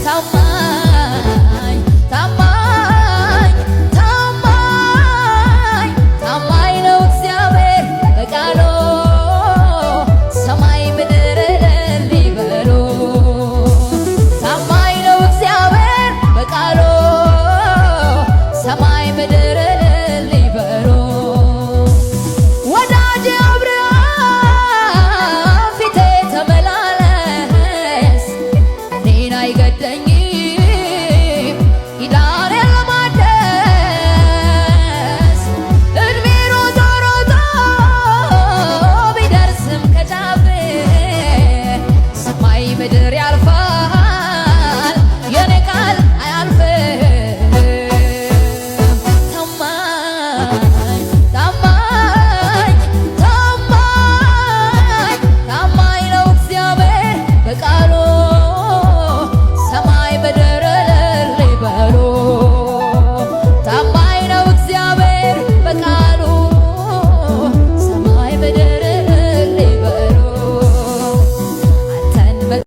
ታማኝ ታማኝ ታማኝ ታማኝ ነው እግዚአብሔር በቃሉ ሰማይ ምድር እልል ይበሉ። ታማኝ ነው እግዚአብሔር በቃሉ ሰማይ ምድር እልል ይበሉ። ወዳጄ አብርሃም ፊቴ ተመላለስ እኔን አይገደኝ